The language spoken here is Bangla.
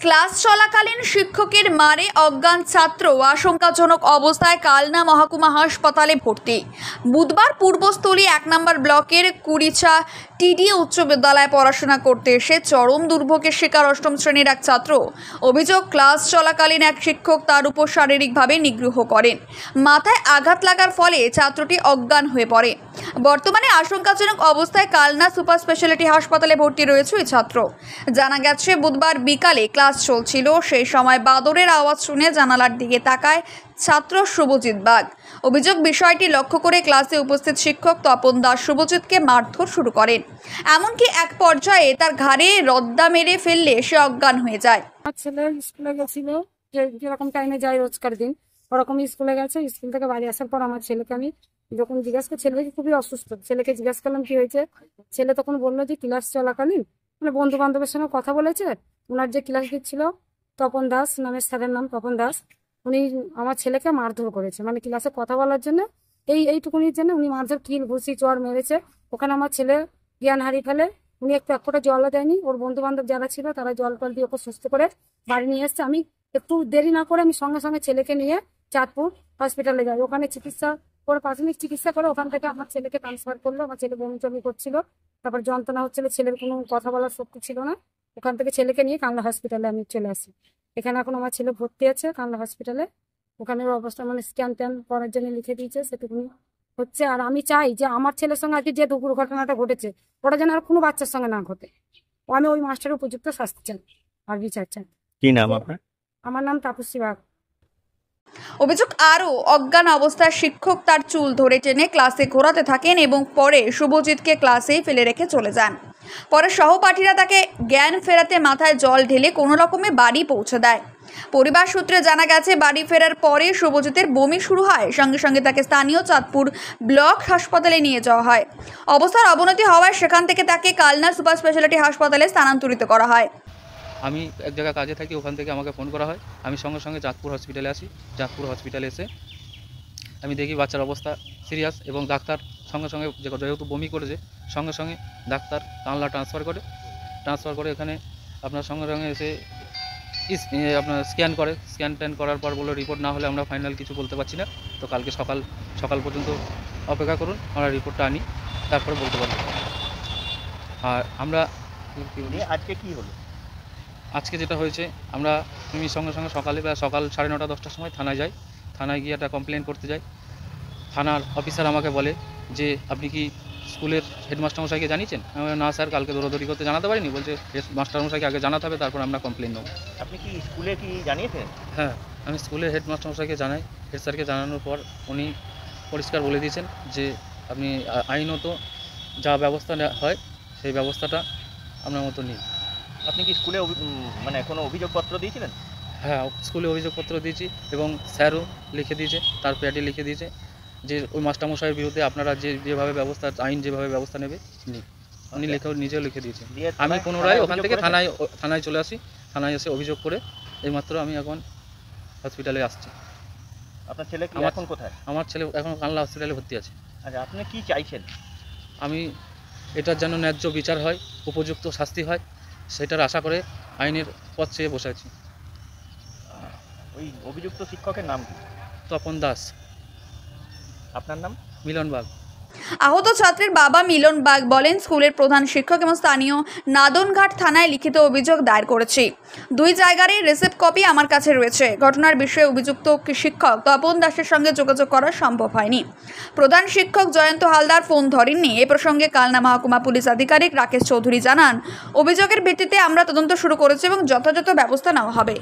ক্লাস চলাকালীন শিক্ষকের মারে অজ্ঞান ছাত্র আশঙ্কাজনক অবস্থায় কালনা মহকুমা হাসপাতালে ভর্তি। বুধবার পূর্বস্থলী ১ নম্বর ব্লকের কুড়িচা টিডি উচ্চ বিদ্যালয়ে পড়াশোনা করতে এসে চরম দুর্ভোগের শিকার অষ্টম শ্রেণীর এক ছাত্র। অভিযোগ, ক্লাস চলাকালীন এক শিক্ষক তার উপর শারীরিকভাবে নিগ্রহ করেন। মাথায় আঘাত লাগার ফলে ছাত্রটি অজ্ঞান হয়ে পড়ে। বর্তমানে আশঙ্কাজনক অবস্থায় কালনা সুপার স্পেশালিটি হাসপাতালে ভর্তি রয়েছে ওই ছাত্র। জানা গেছে, বুধবার বিকালে ক্লাস চলছিল, সেই সময় বাদরের আওয়াজ শুনে জানালার দিকে তাকায় ছাত্র শুভজিৎ বাগ। অভিযোগ, বিষয়টি লক্ষ্য করে ক্লাসে উপস্থিত শিক্ষক তপন দাস শুভজিৎকে মারধর শুরু করেন। এমনকি এক পর্যায়ে তার ঘাড়ে রদ্দা মেরে ফেললে সে অজ্ঞান হয়ে যায়। আমার ছেলে স্কুলে গেছিল, যেরকম টাইমে যায় রোজকার দিন ওরকম স্কুলে গেছে। স্কুল থেকে বাড়ি আসার পর আমার ছেলেকে আমি যখন জিজ্ঞাসা করি, ছেলেকে খুবই অসুস্থ, ছেলেকে জিজ্ঞাসা করলাম কি হয়েছে। ছেলে তখন বললো যে ক্লাস চলাকালীন মানে বন্ধু বান্ধবের সঙ্গে কথা বলেছে। ওনার যে ক্লাস দিচ্ছিল তপন দাস নামের স্যারের নাম তপন দাস, উনি আমার ছেলেকে মারধর করেছে, মানে ক্লাসে কথা বলার জন্য এইটুকুনির জন্য উনি মারধর, কিল ঘুষি চর মেরেছে। ওখানে আমার ছেলে জ্ঞান হারিয়ে ফেলে। উনি এক ফোঁটা জলও দেয়নি। ওর বন্ধু বান্ধব যারা ছিল তারা জল টল দিয়ে ওকে সুস্থ করে বাড়ি নিয়ে এসছে। আমি একটু দেরি না করে আমি সঙ্গে সঙ্গে ছেলেকে নিয়ে চাঁদপুর হসপিটালে যাই। ওখানে চিকিৎসা করে, প্রাথমিক চিকিৎসা করে ওখান থেকে আমার ছেলেকে ট্রান্সফার করলো। আমার ছেলে বমি টমি করছিল, তারপর যন্ত্রণা হচ্ছিল, ছেলের কোনো কথা বলার শক্তি ছিল না। ওখান থেকে ছেলেকে নিয়ে কালনা হসপিটালে আমি চলে আসি। এখানে এখন আমার ছেলে ভর্তি আছে কালনা হসপিটালে। ওখানে অবস্থা মানে স্ক্যান ট্যান করার জন্য লিখে দিয়েছে, সেটুকুনি হচ্ছে। আর আমি চাই যে আমার ছেলের সঙ্গে আজকে যে দুর্ঘটনাটা ঘটেছে ওটা যেন আর কোনো বাচ্চার সঙ্গে না ঘটে। আমি ওই মাস্টারের উপযুক্ত শাস্তি চাই আর বিচার চাই। কি নাম আপনার? আমার নাম তাপসী বাগ। অভিযোগ, আরও অজ্ঞান অবস্থায় শিক্ষক তার চুল ধরে টেনে ক্লাসে ঘোরাতে থাকেন এবং পরে শুভজিৎকে ক্লাসেই ফেলে রেখে চলে যান। পরে সহপাঠীরা তাকে জ্ঞান ফেরাতে মাথায় জল ঢেলে কোনো রকমে বাড়ি পৌঁছে দেয়। পরিবার সূত্রে জানা গেছে, বাড়ি ফেরার পরে শুভজিতের বমি শুরু হয়। সঙ্গে সঙ্গে তাকে স্থানীয় চাঁদপুর ব্লক হাসপাতালে নিয়ে যাওয়া হয়। অবস্থার অবনতি হওয়ায় সেখান থেকে তাকে কালনা সুপার স্পেশালিটি হাসপাতালে স্থানান্তরিত করা হয়। আমি এক জায়গায় কাজে থাকি, ওখান থেকে আমাকে ফোন করা হয়। আমি সঙ্গে সঙ্গে চাঁদপুর হসপিটালে আসি। চাঁদপুর হসপিটালে এসে আমি দেখি বাচ্চার অবস্থা সিরিয়াস এবং ডাক্তার সঙ্গে সঙ্গে যেহেতু বমি করেছে সঙ্গে সঙ্গে ডাক্তার কালনা ট্রান্সফার করে এখানে আপনার সঙ্গে সঙ্গে এসে আপনার স্ক্যান ট্যান করার পর বলে রিপোর্ট না হলে আমরা ফাইনাল কিছু বলতে পারছি না। তো কালকে সকাল পর্যন্ত অপেক্ষা করুন, আমরা রিপোর্টটা আনি, তারপরে বলতে পারবো। আর আমরা আজকে কি হলো? আজকে যেটা হয়েছে, আমি সঙ্গে সঙ্গে সকাল 9:30 10টার সময় থানায় যাই। থানায় গিয়ে একটা কমপ্লেন করতে যাই। থানার অফিসার আমাকে বলে যে আপনি কি স্কুলের হেডমাস্টারমশাইকে জানিয়েছেন? আমি বললাম, না স্যার, কালকে দৌড়াদৌড়ি করতে জানাতে পারিনি। বলছে মাস্টারমশাইকে আগে জানাতে হবে, তারপর আমরা কমপ্লেন নেব। আপনি কি স্কুলে কি জানিয়েছেন? হ্যাঁ, আমি স্কুলের হেডমাস্টারমশাইকে জানাই। হেড স্যারকে জানানোর পর উনি পরিষ্কার বলে দিয়েছেন যে আপনি আইনত যা ব্যবস্থা হয় সেই ব্যবস্থাটা আপনার মতো নিন। আপনি কি স্কুলে মানে কোনো অভিযোগপত্র দিয়েছিলেন? হ্যাঁ, স্কুলে অভিযোগপত্র দিয়েছি এবং স্যারও লিখে দিয়েছে, তার প্যাডে লিখে দিয়েছে যে ওই মাস্টারমশাইয়ের বিরুদ্ধে আপনারা যেভাবে আইন যেভাবে ব্যবস্থা নেবে উনি নিজেও লিখে দিয়েছে। আমি পুনরায় ওখান থেকে থানায় চলে আসি। থানায় এসে অভিযোগ করে এইমাত্র আমি এখন হসপিটালে আসছি। আপনার ছেলে কি এখন কোথায়? আমার ছেলে এখন কালনা হসপিটালে ভর্তি আছে। আচ্ছা, আপনি কি চাইছেন? আমি এটার যেন ন্যায্য বিচার হয়, উপযুক্ত শাস্তি হয়, সেটার আশা করে আইনের পথ চেয়ে বসে আছি। ওই অভিযুক্ত শিক্ষকের নাম কি? তপন দাস। আপনার নাম? মিলন বাগ। আহত ছাত্রের বাবা মিলন বাগ বলেন, স্কুলের প্রধান শিক্ষক এবং স্থানীয় নাদনঘাট থানায় লিখিত অভিযোগ দায়ের করেছি। 2 জায়গারই রিসিপ্ট কপি আমার কাছে রয়েছে। ঘটনার বিষয়ে অভিযুক্ত শিক্ষক তপন দাসের সঙ্গে যোগাযোগ করা সম্ভব হয়নি। প্রধান শিক্ষক জয়ন্ত হালদার ফোন ধরেননি। এ প্রসঙ্গে কালনা মহকুমা পুলিশ আধিকারিক রাকেশ চৌধুরী জানান, অভিযোগের ভিত্তিতে আমরা তদন্ত শুরু করেছি এবং যথাযথ ব্যবস্থা নেওয়া হবে।